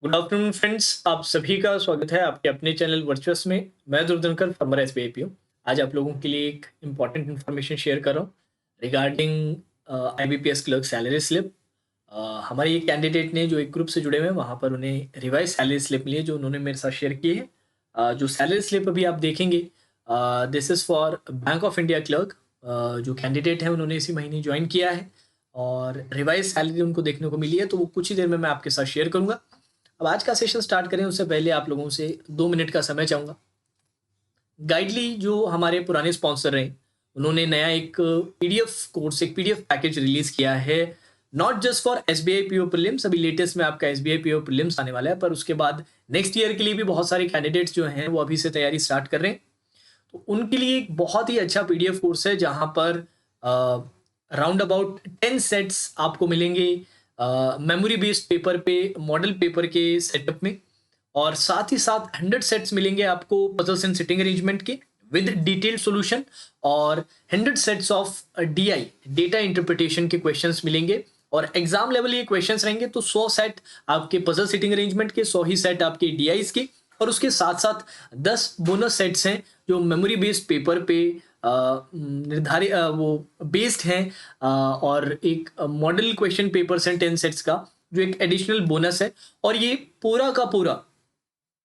Good afternoon friends, आप सभी का स्वागत है आपके अपने चैनल वर्चुअस में। मैं दुर्धनकर फॉर्मर एसबीआई पीओ। आज आप लोगों के लिए एक इम्पॉर्टेंट इन्फॉर्मेशन शेयर कर रहा हूँ regarding IBPS clerk salary slip. हमारे ये कैंडिडेट ने जो एक ग्रुप से जुड़े हुए हैं वहाँ पर उन्हें रिवाइज सैलरी स्लिप मिली है जो उन्होंने मेरे साथ शेयर की है। जो सैलरी स्लिप अभी आप देखेंगे, this is for bank of India clerk. जो कैंडिडेट है उन्होंने इसी महीने ज्वाइन किया है और रिवाइज सैलरी उनको देखने को मिली है, तो वो कुछ ही देर में मैं आपके साथ शेयर करूंगा। अब आज का सेशन स्टार्ट करें उससे पहले आप लोगों से 2 मिनट का समय चाहूंगा। गाइडली जो हमारे पुराने स्पॉन्सर रहे, उन्होंने नया एक पीडीएफ कोर्स, एक पीडीएफ पैकेज रिलीज किया है, not just for SBI PO prelims. अभी लेटेस्ट में आपका एसबीआई पीओ प्रीलिम्स आने वाला है, पर उसके बाद नेक्स्ट ईयर के लिए भी बहुत सारे कैंडिडेट्स जो हैं वो अभी से तैयारी स्टार्ट कर रहे हैं। तो उनके लिए एक बहुत ही अच्छा पीडीएफ कोर्स है जहां पर राउंड अबाउट 10 सेट्स आपको मिलेंगे मेमोरी बेस्ड पेपर पे, मॉडल पेपर के सेटअप में, और साथ ही साथ 100 सेट्स मिलेंगे आपको पजल्स एंड सिटिंग अरेंजमेंट के विद डिटेल्ड सॉल्यूशन, और 100 sets of DI data interpretation के क्वेश्चंस मिलेंगे। और एग्जाम लेवल ये क्वेश्चंस रहेंगे, तो 100 सेट आपके पजल सिटिंग अरेंजमेंट के, 100 ही सेट आपके डीआईस के, और उसके साथ साथ 10 बोनस सेट्स हैं जो मेमोरी बेस्ड पेपर पे निर्धारित वो बेस्ड हैं, और एक मॉडल क्वेश्चन पेपर्स हैं 10 सेट्स का जो एक एडिशनल बोनस है। और ये पूरा का पूरा,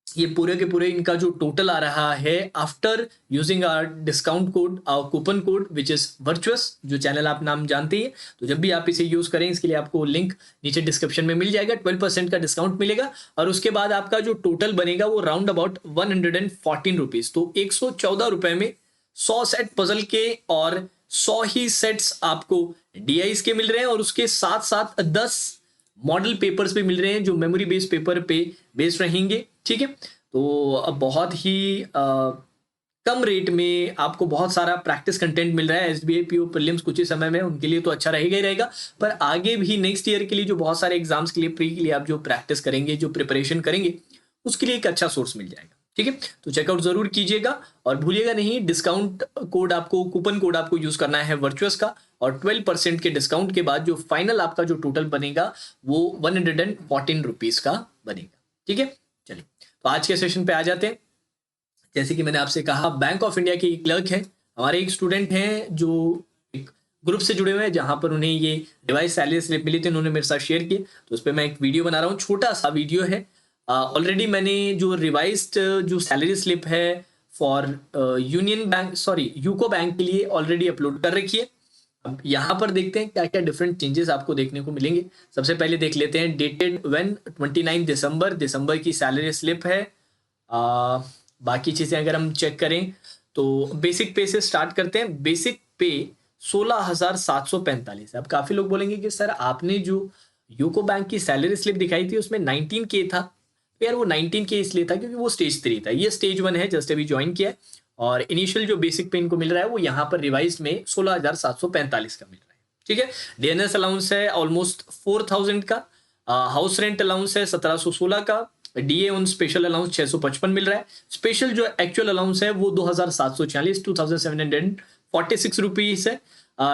ये पूरे के पूरे इनका जो टोटल आ रहा है after using our discount code, our coupon code which is virtuous, जो चैनल आप नाम जानते हैं। तो जब भी आप इसे यूज करें, इसके लिए आपको लिंक नीचे डिस्क्रिप्शन में मिल जाएगा। 12% का डिस्काउंट मिलेगा और उसके बाद आपका जो टोटल बनेगा वो राउंड अबाउट 114 रुपीज। तो 114 रुपए में 100 सेट पजल के और 100 ही सेट्स आपको डीआईस के मिल रहे हैं, और उसके साथ साथ 10 मॉडल पेपर्स भी मिल रहे हैं जो मेमोरी बेस्ड पेपर पे बेस्ड रहेंगे। ठीक है, तो अब बहुत ही कम रेट में आपको बहुत सारा प्रैक्टिस कंटेंट मिल रहा है। एसबीआई पीओ प्रीलिम्स कुछ ही समय में उनके लिए तो अच्छा रहेगा ही रहेगा, पर आगे भी नेक्स्ट ईयर के लिए जो बहुत सारे एग्जाम्स के लिए, प्री के लिए आप जो प्रैक्टिस करेंगे, जो प्रिपरेशन करेंगे, उसके लिए एक अच्छा सोर्स मिल जाएगा। ठीक है, तो चेकआउट जरूर कीजिएगा और भूलिएगा नहीं, डिस्काउंट कोड आपको, कूपन कोड आपको यूज करना है वर्चुअस का, और 12% के डिस्काउंट के बाद जो फाइनल आपका जो टोटल बनेगा वो 114 रुपीज का बनेगा। ठीक है, चलिए तो आज के सेशन पे आ जाते हैं। जैसे कि मैंने आपसे कहा, बैंक ऑफ इंडिया के क्लर्क हैं हमारे, एक स्टूडेंट हैं जो एक ग्रुप से जुड़े हुए हैं जहां पर उन्हें ये रिवाइज सैलरी स्लिप मिली थी, उन्होंने मेरे साथ शेयर किए, तो उस पर मैं एक वीडियो बना रहा हूँ, छोटा सा वीडियो है। ऑलरेडी मैंने जो रिवाइज्ड जो सैलरी स्लिप है for union bank, sorry UCO bank के लिए ऑलरेडी अपलोड कर रखी है। अब यहाँ पर देखते हैं क्या क्या डिफरेंट चेंजेस आपको देखने को मिलेंगे। सबसे पहले देख लेते हैं डेटेड व्हेन, 29 दिसंबर, दिसंबर की सैलरी स्लिप है। बाकी चीजें अगर हम चेक करें तो बेसिक पे से स्टार्ट करते हैं। बेसिक पे 16,745 है। अब काफी लोग बोलेंगे कि सर आपने जो यूको बैंक की सैलरी स्लिप दिखाई थी उसमें 19 के था। तो यार वो 19 के इसलिए था क्योंकि वो स्टेज 3 था, ये स्टेज 1 है, जस्ट अभी ज्वाइन किया है। और इनिशियल जो बेसिक पे इनको मिल रहा है वो यहाँ पर रिवाइज में 16,745 का मिल रहा है। ठीक है, डीएनएस अलाउंस है ऑलमोस्ट 4,000 का, हाउस रेंट अलाउंस है 1716 का, डीए ऑन स्पेशल अलाउंस 655 मिल रहा है। स्पेशल जो एक्चुअल अलाउंस है वो 2,746, 2,746 रुपीज है।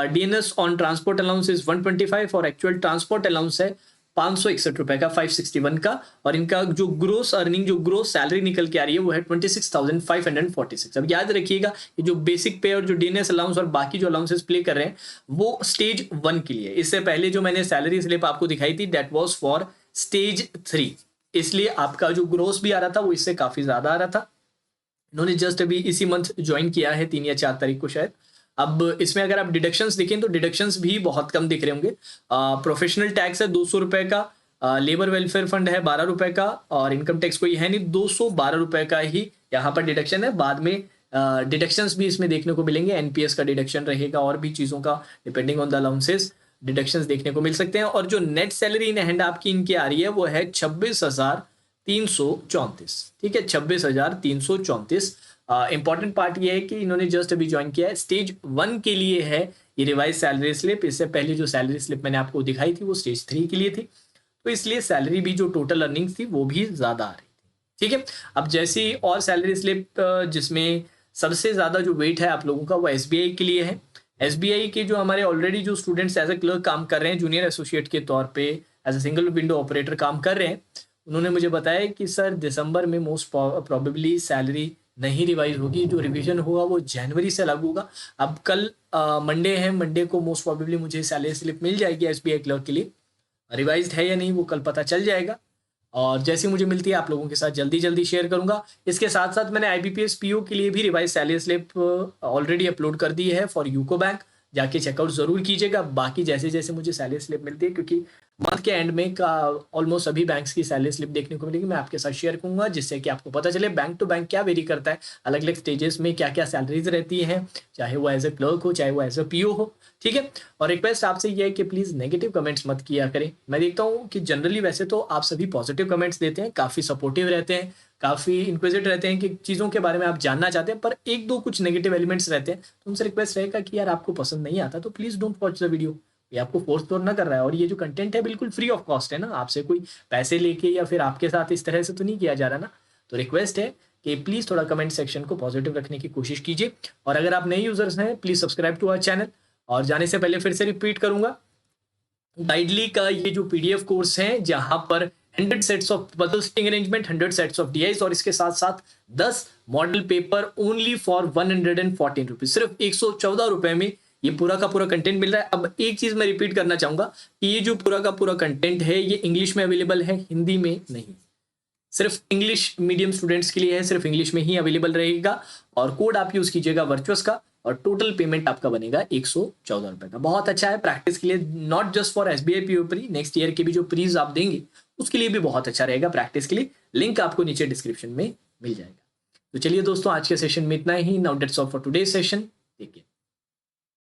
DNS on transport allowance is 125 और एक्चुअल ट्रांसपोर्ट अलाउंस है 561 रुपए का, 561 का। और इनका जो ग्रोस अर्निंग, जो ग्रोस सैलरी निकल के आ रही है वो है 26,546। अब याद रखिएगा ये जो बेसिक पे और जो डीएनएस अलाउंस और बाकी जो अलाउंसेस प्ले कर रहे हैं वो स्टेज 1 के लिए। इससे पहले जो मैंने सैलरी स्लिप आपको दिखाई थी दैट वाज फॉर स्टेज 3, इसलिए आपका जो ग्रोस भी आ रहा था वो इससे काफी ज्यादा आ रहा था। इन्होंने जस्ट अभी इसी मंथ ज्वाइन किया है, 3 या 4 तारीख को शायद। अब इसमें अगर आप डिडक्शंस देखें तो डिडक्शंस भी बहुत कम दिख रहे होंगे। प्रोफेशनल टैक्स है 200 रुपए का, लेबर वेलफेयर फंड है 12 रुपए का, और इनकम टैक्स कोई है नहीं, 212 रुपए का ही यहाँ पर डिडक्शन है। बाद में डिडक्शंस भी इसमें देखने को मिलेंगे, एनपीएस का डिडक्शन रहेगा और भी चीज़ों का, depending on the allowances deductions देखने को मिल सकते हैं। और जो नेट सैलरी इन हैंड आपकी इनकी आ रही है वो है 26,334। ठीक है, 26,334। इंपॉर्टेंट पार्ट ये है कि इन्होंने जस्ट अभी ज्वाइन किया है, स्टेज 1 के लिए है ये रिवाइज सैलरी स्लिप। इससे पहले जो सैलरी स्लिप मैंने आपको दिखाई थी वो स्टेज 3 के लिए थी, तो इसलिए सैलरी भी जो टोटल अर्निंग्स थी वो भी ज्यादा आ रही थी। ठीक है, अब जैसी और सैलरी स्लिप जिसमें सबसे ज्यादा जो वेट है आप लोगों का वो एसबीआई के लिए है। एसबीआई के जो हमारे ऑलरेडी जो स्टूडेंट्स एज ए क्लर्क काम कर रहे हैं, जूनियर एसोसिएट के तौर पे, as a single window operator काम कर रहे हैं, उन्होंने मुझे बताया कि सर दिसंबर में मोस्ट प्रोबेबली सैलरी नहीं रिवाइज होगी, जो रिवीजन होगा वो जनवरी से लागू होगा। अब कल मंडे है, मंडे को मोस्ट प्रोबेबली मुझे सैलरी स्लिप मिल जाएगी एसबीआई क्लर्क के लिए। रिवाइज्ड है या नहीं वो कल पता चल जाएगा, और जैसी मुझे मिलती है आप लोगों के साथ जल्दी जल्दी शेयर करूंगा। इसके साथ साथ मैंने आईबीपीएस पीओ के लिए भी revise salary slip already upload कर दी है फॉर यूको बैंक, जाके चेकआउट जरूर कीजिएगा। बाकी जैसे जैसे मुझे सैलरी स्लिप मिलती है, क्योंकि मंथ के एंड में का ऑलमोस्ट सभी बैंक्स की सैलरी स्लिप देखने को मिलेगी, मैं आपके साथ शेयर करूंगा, जिससे कि आपको पता चले बैंक टू बैंक क्या वेरी करता है, अलग अलग स्टेजेस में क्या क्या सैलरीज रहती हैं, चाहे वो एज ए क्लर्क हो चाहे वो एज ए पीओ हो। ठीक है, और रिक्वेस्ट आपसे ये है कि प्लीज़ नेगेटिव कमेंट्स मत किया करें। मैं देखता हूँ कि जनरली वैसे तो आप सभी पॉजिटिव कमेंट्स देते हैं, काफ़ी सपोर्टिव रहते हैं, काफ़ी इंक्विजिट रहते हैं कि चीज़ों के बारे में आप जानना चाहते हैं, पर एक दो कुछ नेगेटिव एलिमेंट्स रहते हैं, तो उनसे रिक्वेस्ट रहेगा कि यार आपको पसंद नहीं आता तो please don't watch the video. ये आपको फोर्स तो ना कर रहा है, और ये जो कंटेंट है बिल्कुल फ्री ऑफ कॉस्ट है ना, आपसे कोई पैसे लेके या फिर आपके साथ इस तरह से तो नहीं किया जा रहा ना। तो रिक्वेस्ट है कि प्लीज़ थोड़ा कमेंट सेक्शन को पॉजिटिव रखने की कोशिश कीजिए, और अगर आप नए यूजर्स हैं please subscribe to our channel. और जाने से पहले फिर से रिपीट करूंगा, गाइडली का ये जो पीडीएफ कोर्स है जहां पर 100 sets of puzzle seating arrangement, 100 sets of DIs, और इसके साथ साथ 10 model paper only for 114 rupees, सिर्फ 114 रुपए में ये पूरा का पूरा कंटेंट मिल रहा है। अब एक चीज मैं रिपीट करना चाहूंगा कि ये जो पूरा का पूरा कंटेंट है ये इंग्लिश में अवेलेबल है, हिंदी में नहीं। सिर्फ इंग्लिश मीडियम स्टूडेंट्स के लिए है, सिर्फ इंग्लिश में ही अवेलेबल रहेगा, और कोड आप यूज कीजिएगा वर्चुअस का, और टोटल पेमेंट आपका बनेगा 114 रुपए का। बहुत अच्छा है प्रैक्टिस के लिए, not just for SBI PO pre, next year के भी जो प्रीज आप देंगे उसके लिए भी बहुत अच्छा रहेगा प्रैक्टिस के लिए। लिंक आपको नीचे डिस्क्रिप्शन में मिल जाएगा। तो चलिए दोस्तों, आज के सेशन में इतना ही। Now that's all for today session. Take care.